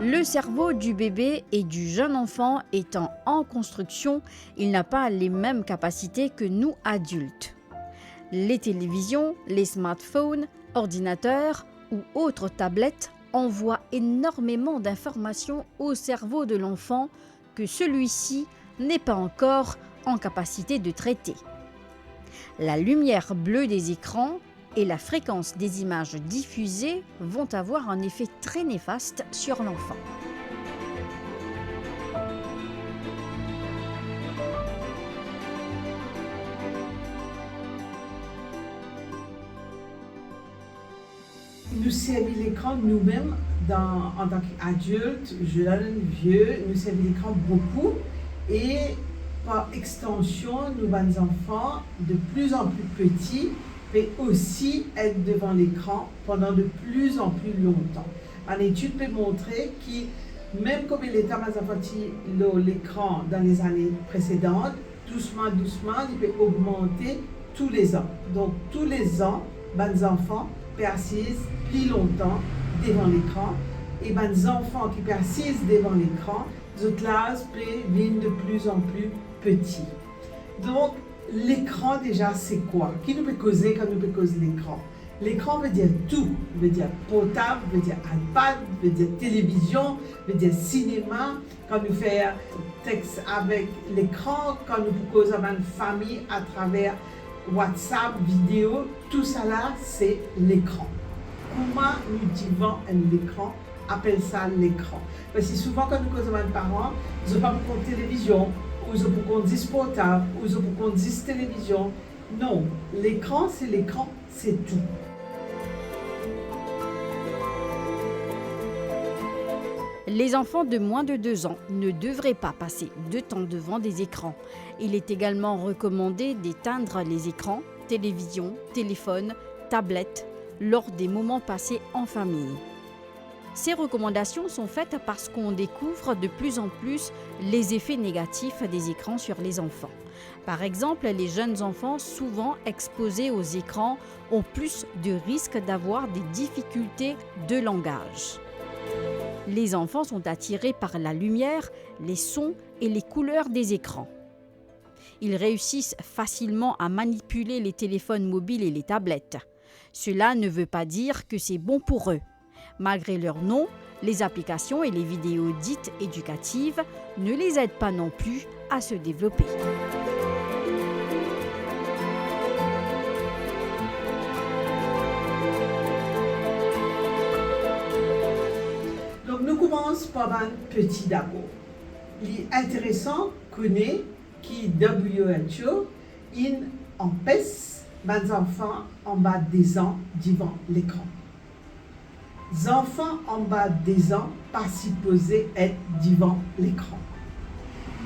Le cerveau du bébé et du jeune enfant étant en construction, il n'a pas les mêmes capacités que nous adultes. Les télévisions, les smartphones, ordinateurs ou autres tablettes envoient énormément d'informations au cerveau de l'enfant que celui-ci n'est pas encore en capacité de traiter. La lumière bleue des écrans et la fréquence des images diffusées vont avoir un effet très néfaste sur l'enfant. Nous servons l'écran nous-mêmes en tant qu'adultes, jeunes, vieux, nous servons l'écran beaucoup et par extension, nous les enfants de plus en plus petits mais aussi être devant l'écran pendant de plus en plus longtemps. Une étude peut montrer que même comme il était l'écran dans les années précédentes, doucement, il peut augmenter tous les ans. Donc tous les ans, les enfants persistent plus longtemps devant l'écran et les enfants qui persistent devant l'écran, les classes peuvent venir de plus en plus petits. Donc, l'écran déjà c'est quoi? Qui nous peut causer quand nous peut causer l'écran? L'écran veut dire tout, veut dire portable, veut dire iPad, veut dire télévision, veut dire cinéma. Quand nous faisons texte avec l'écran, quand nous causons avec une famille à travers WhatsApp, vidéo, tout ça là c'est l'écran. Comment nous disons l'écran? Appelle ça l'écran. Parce que souvent quand nous causons avec les parents, ils n'ont pas beaucoup de télévision, ou ils ont beaucoup de portable, ou ils ont beaucoup de télévision. Non, l'écran, c'est tout. Les enfants de moins de 2 ans ne devraient pas passer de temps devant des écrans. Il est également recommandé d'éteindre les écrans, télévision, téléphone, tablettes, lors des moments passés en famille. Ces recommandations sont faites parce qu'on découvre de plus en plus les effets négatifs des écrans sur les enfants. Par exemple, les jeunes enfants souvent exposés aux écrans ont plus de risques d'avoir des difficultés de langage. Les enfants sont attirés par la lumière, les sons et les couleurs des écrans. Ils réussissent facilement à manipuler les téléphones mobiles et les tablettes. Cela ne veut pas dire que c'est bon pour eux. Malgré leur nom, les applications et les vidéos dites éducatives ne les aident pas non plus à se développer. Donc nous commençons par un petit d'abord. Il est intéressant qu'on ait qui WHO empêche les enfants en bas des ans devant l'écran. Les enfants en bas des ans pas supposés être devant l'écran.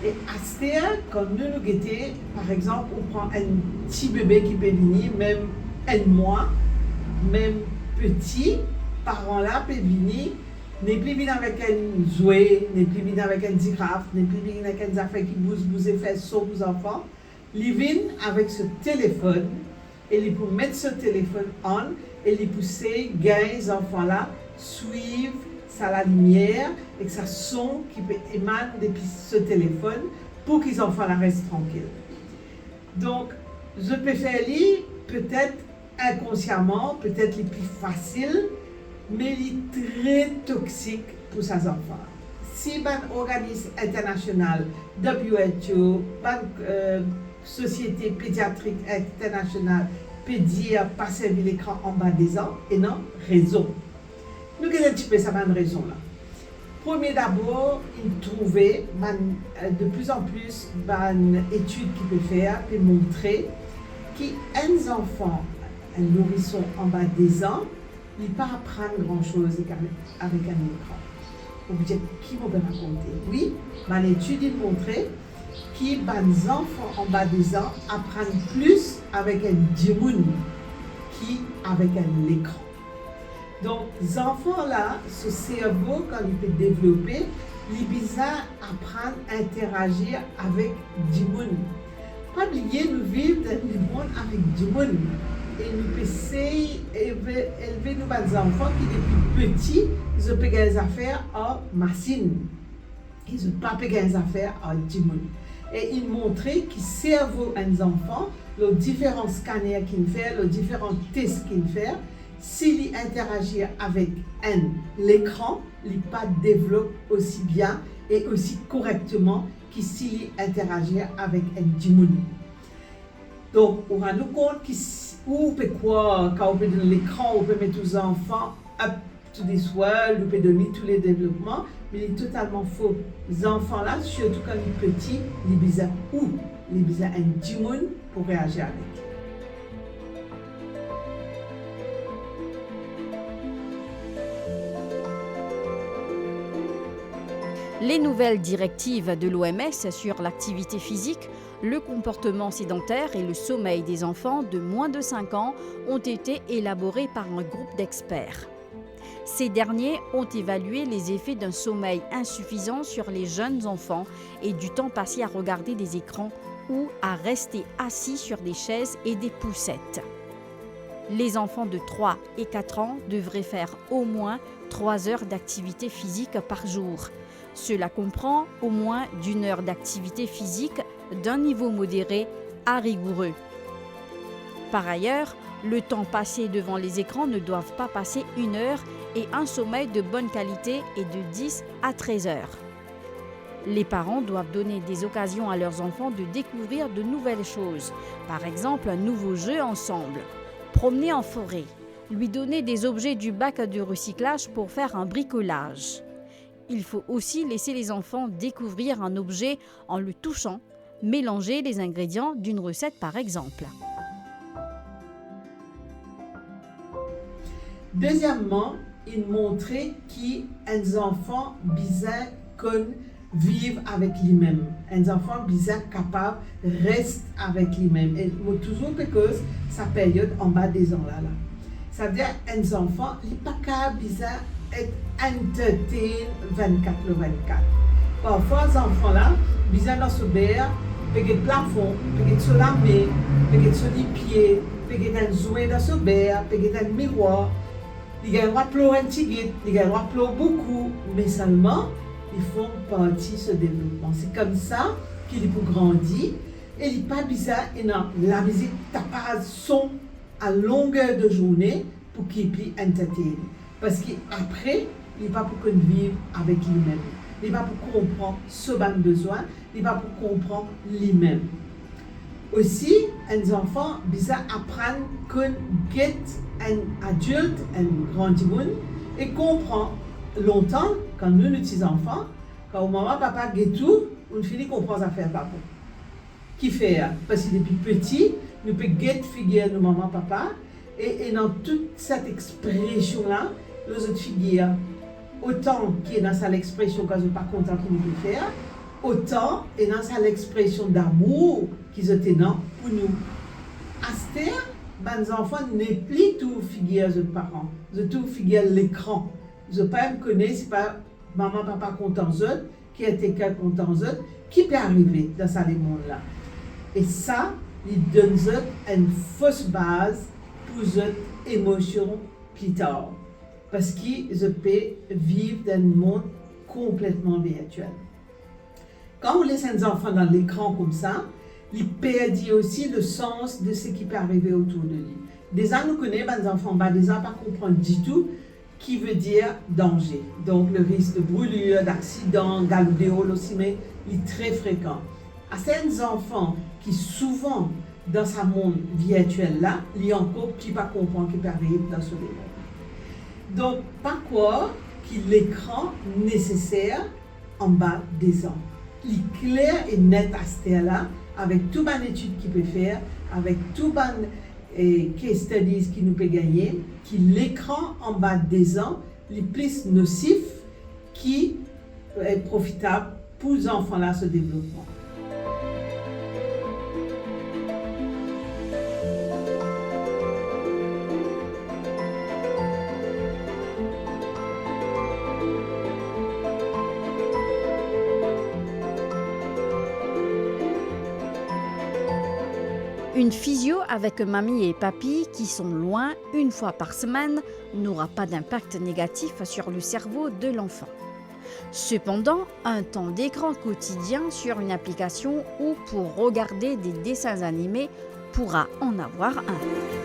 Et à ce moment, quand nous guettons, par exemple, on prend un petit bébé qui peut venir, même un mois, même petit, parents là peuvent venir, n'est plus venir avec un jouet, n'est plus venir avec un digraphe, n'est plus venir avec un affaire qui bouge et fait saut aux enfants. Ils viennent avec ce téléphone et ils peuvent mettre ce téléphone en et les pousser, gagner les enfants là, suivre ça la lumière et que ça son qui peut émaner depuis ce téléphone pour que les enfants là restent tranquilles. Donc, je peux faire lire peut-être inconsciemment, peut-être les plus faciles, mais il est très toxique pour ces enfants. Si un organisme international, WHO, une société pédiatrique internationale, peut dire pas servir l'écran en bas des ans, et non, raison. Nous avons un petit peu ça, une raison là. Premier d'abord, il trouvait de plus en plus une étude qu'il peut faire, peut montrer qu'un enfant, un nourrisson en bas des ans, il ne peut pas apprendre grand-chose avec un écran. Vous vous dites, qui m'a raconté? Oui, mon étude il montrait que les enfants en bas des ans apprennent plus avec un dimoun qu'avec un écran. Donc, les enfants là, ce cerveau, quand il peut développer, il est bizarre apprendre à interagir avec du monde. Pas oublier, nous vivons dans le monde avec du monde. et nous pouvons essayer d'élever nos enfants qui depuis petits, ils ont payé des affaires en machine. Ils n'ont pas payé des affaires en dimoun. Et ils montraient que le cerveau des enfants, les différents scanners qu'ils font, les différents tests qu'ils font, s'ils interagissent avec l'écran, ils ne pas développent aussi bien et aussi correctement que s'ils interagissent avec un dimoun. Donc, on rend compte que on peut quoi, quand on peut donner l'écran, on peut mettre aux enfants up to this world, on peut donner tous les développements, mais il est totalement faux. Les enfants là, surtout quand ils sont petits, ils ont besoin ils ont besoin un dimoun pour réagir avec. Les nouvelles directives de l'OMS sur l'activité physique, le comportement sédentaire et le sommeil des enfants de moins de 5 ans ont été élaborées par un groupe d'experts. Ces derniers ont évalué les effets d'un sommeil insuffisant sur les jeunes enfants et du temps passé à regarder des écrans ou à rester assis sur des chaises et des poussettes. Les enfants de 3 et 4 ans devraient faire au moins 3 heures d'activité physique par jour. Cela comprend au moins d'1 heure d'activité physique d'un niveau modéré à rigoureux. Par ailleurs, le temps passé devant les écrans ne doit pas passer 1 heure et un sommeil de bonne qualité est de 10 à 13 heures. Les parents doivent donner des occasions à leurs enfants de découvrir de nouvelles choses, par exemple un nouveau jeu ensemble, promener en forêt, lui donner des objets du bac de recyclage pour faire un bricolage. Il faut aussi laisser les enfants découvrir un objet en le touchant, mélanger les ingrédients d'une recette par exemple. Deuxièmement, il montrait qu'un enfant bizarre vivre avec lui-même. Un enfant bizarre capable reste avec lui-même. Et toujours parce que sa période en bas des ans là. Ça veut dire un enfant, il n'est pas capable bizarre être entertain 24 le 24. Parfois, les enfants là, bizarre dans ce verre, peut être plafond, peut être sur la main, peut être sur les pieds, peut être un jouet dans ce verre, peut être un miroir. Il a le droit de pleurer un petit guide, il a le droit de pleurer beaucoup, mais seulement ils font partie de ce développement. C'est comme ça qu'il est pour grandir. Et il n'est pas bizarre, et non, la musique tape son à longueur de journée pour qu'il puisse entertain. Parce qu'après, il n'est pas pour qu'on vive avec lui-même. Il n'est pas pour comprendre ce qu'il a besoin, il n'est pas pour comprendre lui-même. Aussi, un enfant bizarre apprendre qu'on get un adulte, un grand monde, et comprend longtemps, quand nous, les petits enfants, quand maman, papa, get tout, on finit comprendre à faire papa. Qui fait? Parce que depuis petit, nous pouvons get figure de maman, papa, et dans toute cette expression-là, les autres figures, autant qui est dans sa l'expression quand je ne suis pas content qu'il nous peut faire, autant est dans sa l'expression d'amour qu'ils ont pour nous. À ce terme, les enfants n'est plus tout figure de parents, de tout figure l'écran. Je ne peux pas me connaître, c'est pas maman, papa content d'eux, qui a été content d'eux, qui peut arriver dans ce monde-là. Et ça, il donne une fausse base pour les émotions plus tard. Parce qu'ils peuvent vivre dans un monde complètement virtuel. Quand on laisse un enfant dans l'écran comme ça, il perd aussi le sens de ce qui peut arriver autour de lui. Déjà, nous connaissons les enfants, déjà pas comprendre du tout qui veut dire danger. Donc, le risque de brûlure, d'accident, galopéole aussi, mais il est très fréquent. À certains enfants qui souvent dans ce monde virtuel là, il y a encore qui pas comprendre qui peut arriver dans ce monde. Donc, par quoi qu'il l'écran nécessaire en bas des ans. Il est clair et net à ce là, avec toute bonne étude qu'il peut faire, avec tout bonne case studies qu'il nous peut gagner, que l'écran en bas des ans est plus nocif qui est profitable pour les enfants là ce développement. Une physio avec mamie et papy qui sont loin une fois par semaine n'aura pas d'impact négatif sur le cerveau de l'enfant. Cependant, un temps d'écran quotidien sur une application ou pour regarder des dessins animés pourra en avoir un.